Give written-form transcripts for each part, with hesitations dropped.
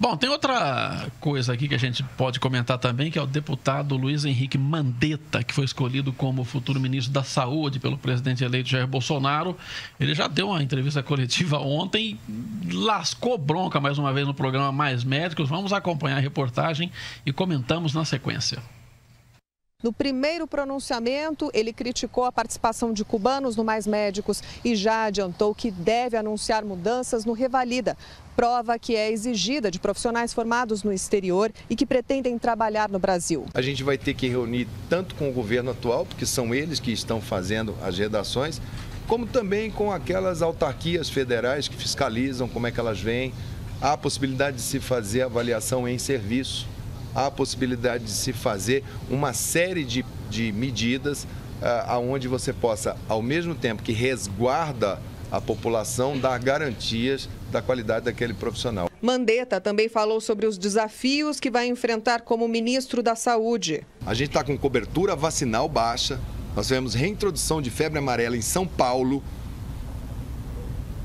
Bom, tem outra coisa aqui que a gente pode comentar também, que é o deputado Luiz Henrique Mandetta, que foi escolhido como futuro ministro da Saúde pelo presidente eleito Jair Bolsonaro. Ele já deu uma entrevista coletiva ontem e lascou bronca mais uma vez no programa Mais Médicos. Vamos acompanhar a reportagem e comentamos na sequência. No primeiro pronunciamento, ele criticou a participação de cubanos no Mais Médicos e já adiantou que deve anunciar mudanças no Revalida, prova que é exigida de profissionais formados no exterior e que pretendem trabalhar no Brasil. A gente vai ter que reunir tanto com o governo atual, porque são eles que estão fazendo as redações, como também com aquelas autarquias federais que fiscalizam como é que elas vêm. Há a possibilidade de se fazer avaliação em serviço. Há a possibilidade de se fazer uma série de medidas onde você possa, ao mesmo tempo que resguarda a população, dar garantias da qualidade daquele profissional. Mandetta também falou sobre os desafios que vai enfrentar como ministro da Saúde. A gente está com cobertura vacinal baixa, nós tivemos reintrodução de febre amarela em São Paulo,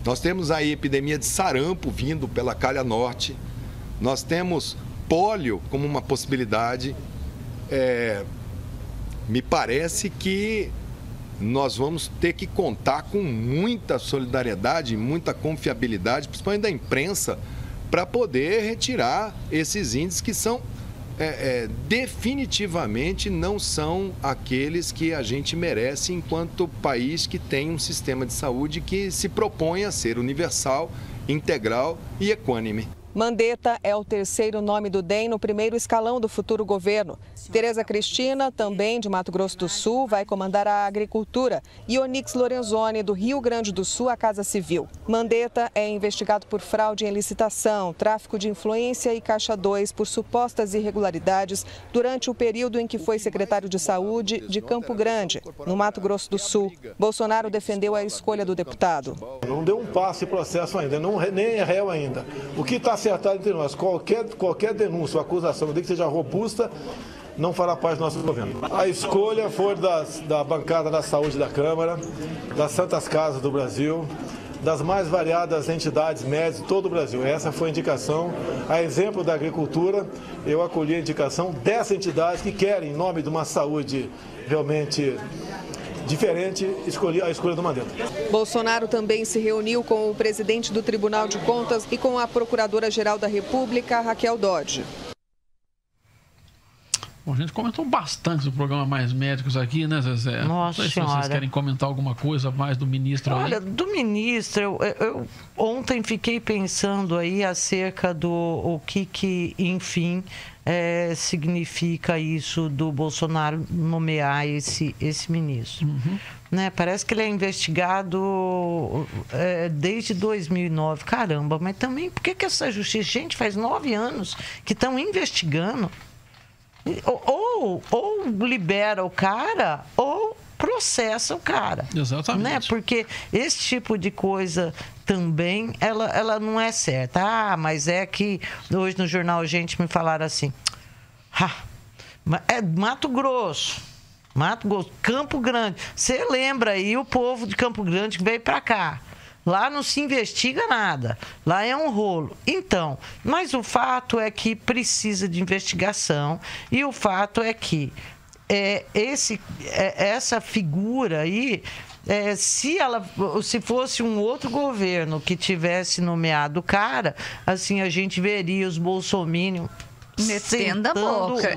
nós temos a epidemia de sarampo vindo pela calha norte, nós temos pólio como uma possibilidade. Me parece que nós vamos ter que contar com muita solidariedade, muita confiabilidade, principalmente da imprensa, para poder retirar esses índices que são definitivamente não são aqueles que a gente merece enquanto país que tem um sistema de saúde que se propõe a ser universal, integral e equânime. Mandetta é o terceiro nome do DEM no primeiro escalão do futuro governo. Tereza Cristina, também de Mato Grosso do Sul, vai comandar a agricultura e Onyx Lorenzoni, do Rio Grande do Sul, a Casa Civil. Mandetta é investigado por fraude em licitação, tráfico de influência e Caixa 2 por supostas irregularidades durante o período em que foi secretário de Saúde de Campo Grande, no Mato Grosso do Sul. Bolsonaro defendeu a escolha do deputado. Não deu um passo em processo ainda, nem é réu ainda. O que está acertado entre nós, qualquer denúncia ou acusação, desde que seja robusta, não fará parte do nosso governo. A escolha foi da bancada da saúde da Câmara, das Santas Casas do Brasil, das mais variadas entidades médicas de todo o Brasil. Essa foi a indicação. A exemplo da agricultura, eu acolhi a indicação dessa entidade que querem, em nome de uma saúde realmente diferente, a escolha do Mandetta. Bolsonaro também se reuniu com o presidente do Tribunal de Contas e com a Procuradora-Geral da República, Raquel Dodge. Bom, a gente comentou bastante do programa Mais Médicos aqui, né, Zezé? Nossa Não sei se vocês querem comentar alguma coisa mais do ministro aí. Olha, do ministro, eu ontem fiquei pensando aí acerca do o que enfim, significa isso do Bolsonaro nomear esse ministro. Uhum. Né? Parece que ele é investigado desde 2009. Caramba, mas também por que essa justiça... Gente, faz 9 anos que estão investigando. Ou libera o cara ou processa o cara. Exatamente. Né? Porque esse tipo de coisa também, ela não é certa. Ah, mas é que hoje no jornal gente me falaram assim, é Mato Grosso, Campo Grande. Você lembra aí o povo de Campo Grande que veio para cá. Lá não se investiga nada, lá é um rolo. Então, mas o fato é que precisa de investigação e o fato é que essa figura aí, se fosse um outro governo que tivesse nomeado o cara, assim, a gente veria os bolsominions metendo a boca.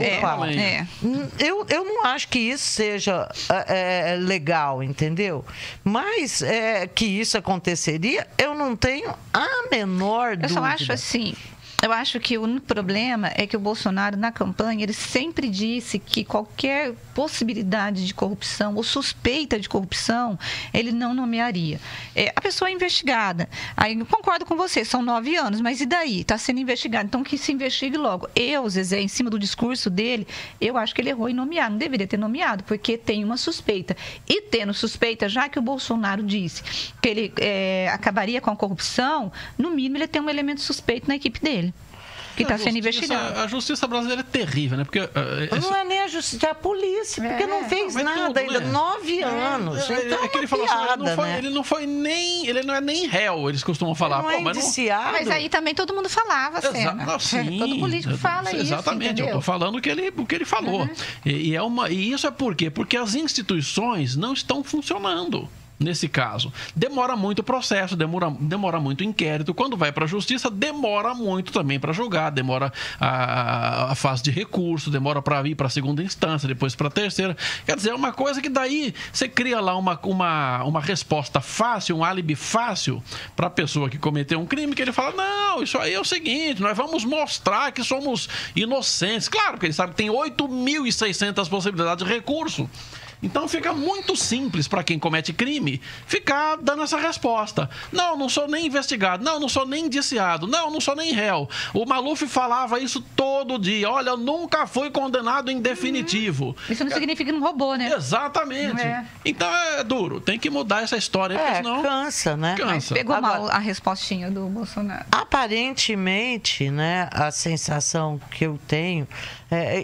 Eu não acho que isso seja legal, entendeu? Mas que isso aconteceria, eu não tenho a menor dúvida. Eu só acho assim... Eu acho que o único problema é que o Bolsonaro, na campanha, ele sempre disse que qualquer possibilidade de corrupção ou suspeita de corrupção, ele não nomearia. A pessoa é investigada. Aí eu concordo com você, são 9 anos, mas e daí? Está sendo investigado, então que se investigue logo. Zezé, em cima do discurso dele, eu acho que ele errou em nomear. Não deveria ter nomeado, porque tem uma suspeita. E tendo suspeita, já que o Bolsonaro disse que ele acabaria com a corrupção, no mínimo ele tem um elemento suspeito na equipe dele. que está sendo investigado. A justiça brasileira é terrível, né? Porque, não é nem a justiça, é a polícia, porque não fez nada tudo, ainda, né? 9 anos. Então é que ele falou piada, assim, ele não é nem réu, eles costumam falar. Não é indiciado. Mas aí também todo mundo falava, sim, todo político fala isso. Exatamente, eu estou falando o que ele falou. E isso é por quê? Porque as instituições não estão funcionando. Nesse caso, demora muito o processo, demora muito o inquérito. Quando vai para a justiça, demora muito também para julgar, demora a fase de recurso, demora para ir para a segunda instância, depois para a terceira. Quer dizer, é uma coisa que daí você cria lá uma resposta fácil, um álibi fácil para a pessoa que cometeu um crime, que ele fala, não, isso aí é o seguinte, nós vamos mostrar que somos inocentes. Claro que ele sabe que tem 8.600 possibilidades de recurso. Então fica muito simples para quem comete crime ficar dando essa resposta. Não sou nem investigado. Não sou nem indiciado. Não sou nem réu. O Maluf falava isso todo dia. Olha, eu nunca fui condenado em definitivo. Isso não significa que não roubou, né? Exatamente. Então é duro. Tem que mudar essa história. Porque senão cansa, né? Cansa. Pegou mal a respostinha do Bolsonaro. Aparentemente, né, a sensação que eu tenho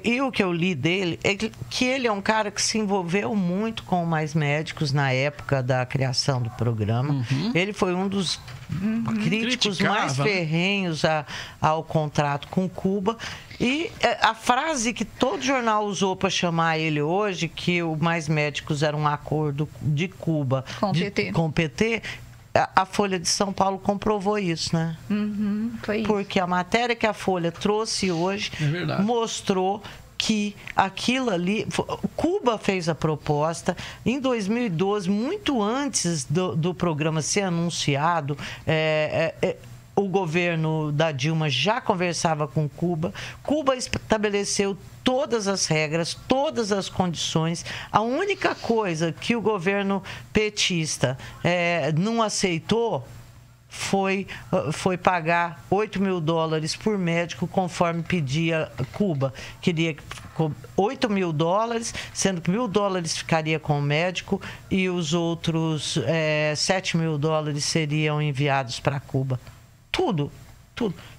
e o que eu li dele é que ele é um cara que se envolveu muito com Mais Médicos na época da criação do programa. Ele foi um dos críticos mais ferrenhos ao contrato com Cuba. E a frase que todo jornal usou para chamar ele hoje, que o Mais Médicos era um acordo de Cuba com o PT, a Folha de São Paulo comprovou isso, né? Foi isso. Porque a matéria que a Folha trouxe hoje mostrou que aquilo ali... Cuba fez a proposta em 2012, muito antes do programa ser anunciado. O governo da Dilma já conversava com Cuba. Cuba estabeleceu todas as regras, todas as condições. A única coisa que o governo petista não aceitou foi pagar $8.000 por médico, conforme pedia Cuba. Queria $8.000, sendo que $1.000 ficaria com o médico e os outros $7.000 seriam enviados para Cuba. Tudo.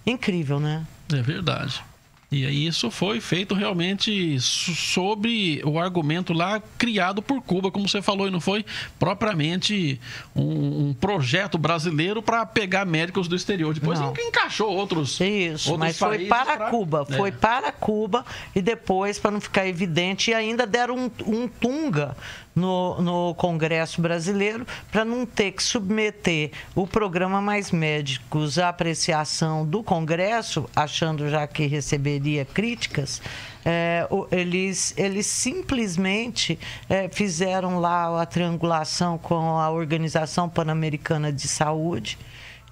Incrível, né? É verdade. E aí isso foi feito realmente sobre o argumento lá criado por Cuba, como você falou, e não foi propriamente um projeto brasileiro para pegar médicos do exterior. Depois encaixou outros mas foi para Cuba. Foi para Cuba e depois, para não ficar evidente, e ainda deram um tunga no Congresso brasileiro para não ter que submeter o programa Mais Médicos à apreciação do Congresso, achando já que receberia críticas. Eles simplesmente fizeram lá a triangulação com a Organização Pan-Americana de Saúde.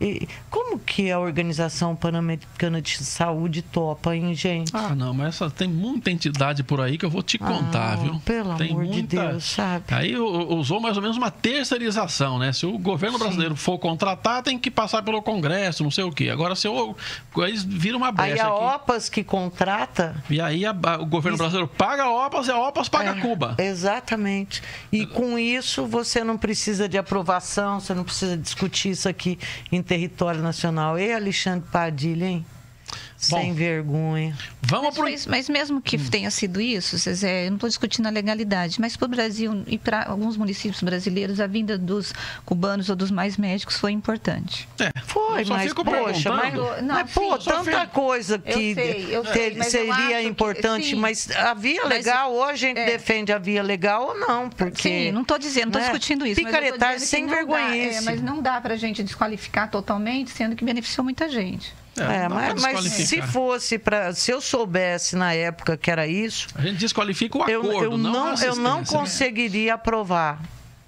E como que a Organização Pan-Americana de Saúde topa, hein, gente? Não, mas tem muita entidade por aí que eu vou te contar, viu? Pelo amor de Deus, sabe? Aí usou mais ou menos uma terceirização, né? Se o governo brasileiro for contratar, tem que passar pelo Congresso, não sei o quê. Agora, aí vira uma brecha aí a OPAS que contrata... E aí o governo brasileiro paga a OPAS e a OPAS paga a Cuba. Exatamente. E com isso, você não precisa de aprovação, você não precisa discutir isso aqui em território nacional. E Alexandre Padilha, hein? Sem vergonha. Mas mesmo que tenha sido isso, Zezé, eu não estou discutindo a legalidade, mas para o Brasil e para alguns municípios brasileiros, a vinda dos cubanos ou dos Mais Médicos foi importante. Foi, mas poxa, tanta coisa que seria importante, mas a via legal, ou a gente defende a via legal ou não, porque... Sim, não estou dizendo, não estou discutindo isso. Picaretagem sem vergonhice. Mas não dá para a gente desqualificar totalmente, sendo que beneficiou muita gente. Mas se eu soubesse na época que era isso, a gente desqualifica o acordo, eu não conseguiria aprovar.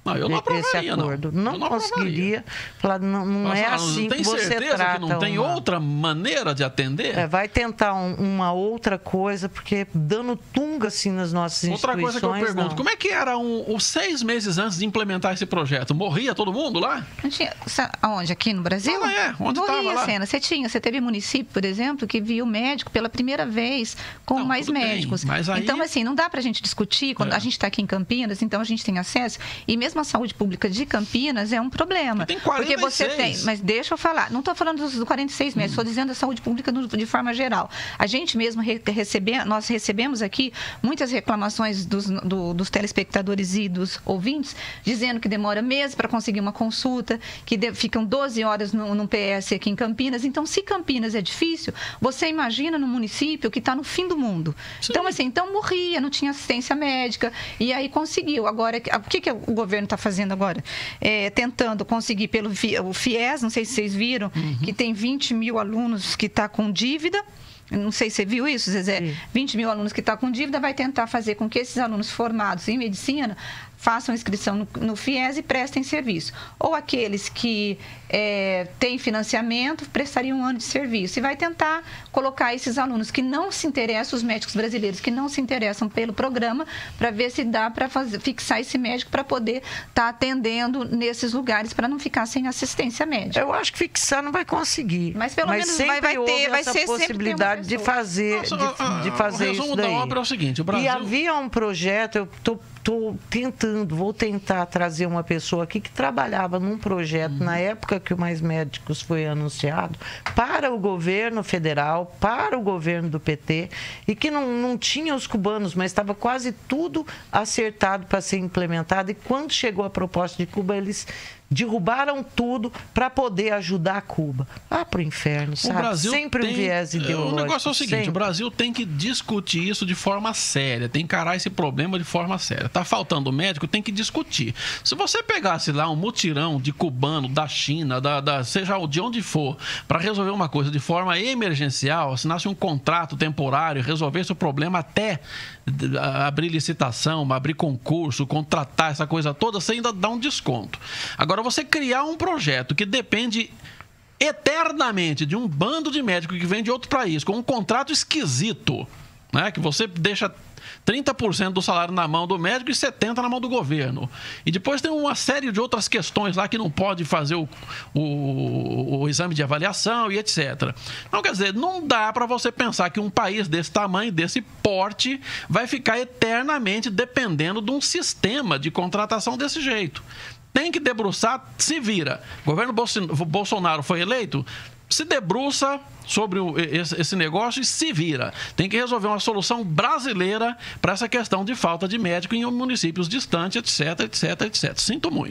Eu não aprovaria, esse acordo. Não conseguiria. Falar, não é assim que você trata. Que não tem outra maneira de atender? Vai tentar uma outra coisa, porque dando tunga assim nas nossas instituições. Outra coisa que eu pergunto, como é que era os 6 meses antes de implementar esse projeto? Morria todo mundo lá? Não tinha, aonde? Aqui no Brasil? Onde estava lá? Você teve município, por exemplo, que viu médico pela primeira vez com Mais Médicos. Mas aí... Então, assim, não dá pra gente discutir, quando a gente está aqui em Campinas, então a gente tem acesso, e mesmo mesmo a saúde pública de Campinas é um problema. Tem 46. Porque você tem, mas deixa eu falar, não estou falando dos 46 médicos, estou dizendo da saúde pública de forma geral. A gente mesmo nós recebemos aqui muitas reclamações dos telespectadores e dos ouvintes, dizendo que demora meses para conseguir uma consulta, que ficam 12 horas num PS aqui em Campinas. Então, se Campinas é difícil, você imagina no município que está no fim do mundo. Sim. Então, assim, morria, não tinha assistência médica, e aí conseguiu. Agora, o que o governo está fazendo agora? Tentando conseguir pelo o FIES, não sei se vocês viram, que tem 20 mil alunos que está com dívida. Não sei se você viu isso, Zezé. Sim. 20 mil alunos que estão com dívida, vai tentar fazer com que esses alunos formados em medicina façam inscrição no FIES e prestem serviço. Ou aqueles que têm financiamento prestariam um ano de serviço. E vai tentar colocar esses alunos que não se interessam, os médicos brasileiros que não se interessam pelo programa, para ver se dá para fixar esse médico para poder estar atendendo nesses lugares, para não ficar sem assistência médica. Eu acho que fixar não vai conseguir. Mas pelo menos vai ter, vai ser possibilidade de fazer, de fazer isso daí. O resumo da obra é o seguinte, o Brasil... E havia um projeto, vou tentar trazer uma pessoa aqui que trabalhava num projeto na época que o Mais Médicos foi anunciado para o governo federal, para o governo do PT, e que não tinha os cubanos, mas estava quase tudo acertado para ser implementado. E quando chegou a proposta de Cuba, eles derrubaram tudo para poder ajudar Cuba. Pro inferno, sabe? O Brasil sempre um viés ideológico. O negócio é o seguinte, sempre. O Brasil tem que discutir isso de forma séria, tem que encarar esse problema de forma séria. Tá faltando médico, tem que discutir. Se você pegasse lá um mutirão de cubano, da China, seja de onde for, para resolver uma coisa de forma emergencial, assinasse um contrato temporário, resolvesse o problema até abrir licitação, abrir concurso, contratar essa coisa toda, você ainda dá um desconto. Agora, você criar um projeto que depende eternamente de um bando de médicos que vem de outro país, com um contrato esquisito, né? Que você deixa 30% do salário na mão do médico e 70% na mão do governo. E depois tem uma série de outras questões lá que não pode fazer o exame de avaliação e etc. Então, quer dizer, não dá para você pensar que um país desse tamanho, desse porte, vai ficar eternamente dependendo de um sistema de contratação desse jeito. Tem que debruçar, se vira. O governo Bolsonaro foi eleito, se debruça sobre esse negócio e se vira. Tem que resolver uma solução brasileira para essa questão de falta de médico em municípios distantes, etc, etc, etc. Sinto muito.